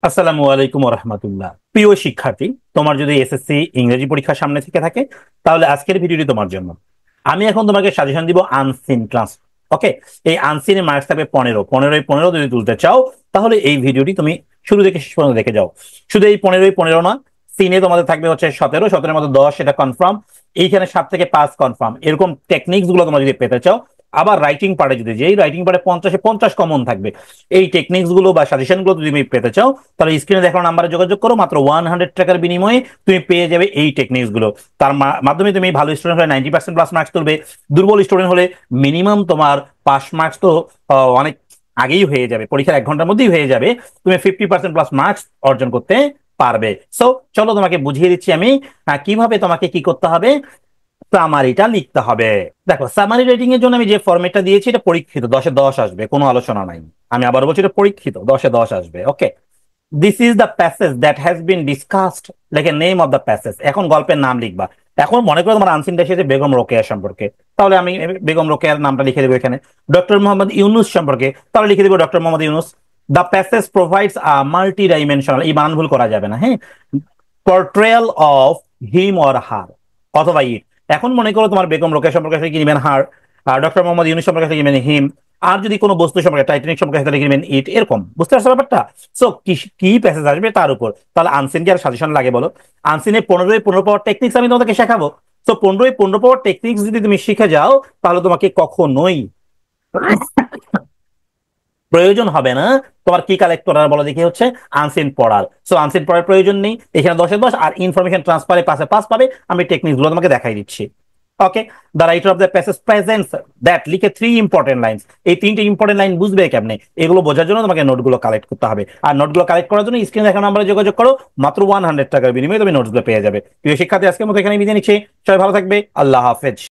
আসসালামু আলাইকুম রহমতুল্লাহ। প্রিয় শিক্ষার্থী, তোমার যদি এসএসসি ইংরেজি পরীক্ষা সামনে থেকে থাকে তাহলে আজকের ভিডিওটি তোমার জন্য। আমি এখন তোমাকে সাজেশন দিব আনসিন ক্লাস। ওকে, এই আনসিনের মার্কস থাকবে 15। 15 যদি তুলতে চাও তাহলে এই ভিডিওটি তুমি শুরু থেকে শেষ পর্যন্ত দেখে যাও। শুধু এই 15 না, সিনে তোমাদের থাকবে হচ্ছে 17, 17-এর মধ্যে 10, সেটা কনফার্ম। এইখানে 7 থেকে 5 কনফার্ম। এরকম টেকনিক্স গুলো তোমরা যদি পেতে চাও, আবার রাইটিং পার্টে যদি যেই রাইটিং পার্টে 50-এ 50 কমন থাকবে, এই টেকনিক্স গুলো বা সাজেশন গুলো যদি তুমি পেতে চাও তাহলে স্ক্রিনে দেখানো নাম্বারে যোগাযোগ করো। মাত্র 100 টাকার বিনিময়ে তুমি পেয়ে যাবে এই টেকনিক্স গুলো। তার মাধ্যমে তুমি ভালো স্টুডেন্ট হলে 90% প্লাস মার্কস তুলবে। দুর্বল স্টুডেন্ট হলে মিনিমাম তোমার পাস মার্কস তো অনেক আগেই হয়ে যাবে, পরীক্ষার 1 ঘন্টার মধ্যেই হয়ে যাবে। তুমি 50% প্লাস মার্কস অর্জন করতে পারবে। সো চলো তোমাকে বুঝিয়ে দিচ্ছি আমি কিভাবে তোমাকে কি করতে হবে, সামারিটা লিখতে হবে। দেখো, সামারি রাইটিং এর জন্য আমি যে ফরম্যাটটা দিয়েছি এটা পরীক্ষিত, 10-এ 10 আসবে, কোনো আলোচনা নাই। আমি আবার বলছি এটা পরীক্ষিত, 10-এ 10 আসবে। Okay, this is the passage that has been discussed, like a name of the passage. এখন গল্পের নাম লিখবা। এখন মনে করো তোমার আনসিনটা এসেছে বেগম রোকেয়া সম্পর্কে, তাহলে আমি বেগম রোকেয়ার নামটা লিখে দেবো এখানে। ডক্টর মোহাম্মদ ইউনুস সম্পর্কে, তাহলে লিখে দেবো doctor Mohammad Yunus. The passage provides a multi dimensional, এই বানান ভুল করা যাবে না, হ্যাঁ, portrayal of him or her অথবা ইট। এখন মনে করো তোমার বেগম রোকেয়া সম্পর্কে লিখে নেবেন হার, আর ডক্টর মোহাম্মদ ইউনুস সম্পর্কে লিখে নেবেন হিম। আর যদি কোনো বস্তু সম্পর্কে, টাইটানিক সম্পর্কে লিখে নেবেন ইট। এরকম বুঝতে পারছো ব্যাপারটা? সো কি কি প্যাসেজ আসবে তার উপর। তাহলে আনসিন কি আর সাজেশন লাগে বলো? আনসিনে 15 পাওয়ার টেকনিক্স আমি তোমাদেরকে শেখাবো। তো 15 পাওয়ার টেকনিক্স যদি তুমি শিখে যাও তাহলে তোমাকে কখনোই প্রয়োজন হবে না তোমার কি কালেক্ট করার বলো দেখি হচ্ছে আনসিন পড়ার। সো আনসিন পড়ার প্রয়োজন নেই, এখানে 10-এ 10 আর ইনফরমেশন ট্রান্সফারে 5-এ 5 পাবে। আমি টেকনিক্স গুলো তোমাকে দেখাই দিচ্ছি। Okay, the writer of the passage presents that, লিখে 3 ইম্পর্টেন্ট লাইনস। এই 3টে ইম্পর্টেন্ট লাইন বুঝবে কেমনে, এগুলো বোঝার জন্য তোমাকে নোটগুলো কালেক্ট করতে হবে। আর নোটগুলো কালেক্ট করার জন্য স্ক্রিনে দেখানো নাম্বারে যোগাযোগ করো। মাত্র 100 টাকার বিনিময়ে তুমি নোটসগুলো পেয়ে যাবে। প্রিয় শিক্ষার্থী, আজকের মতো এখানে বিদায় নিচ্ছি। সবাই ভালো থাকবে। আল্লাহ হাফেজ।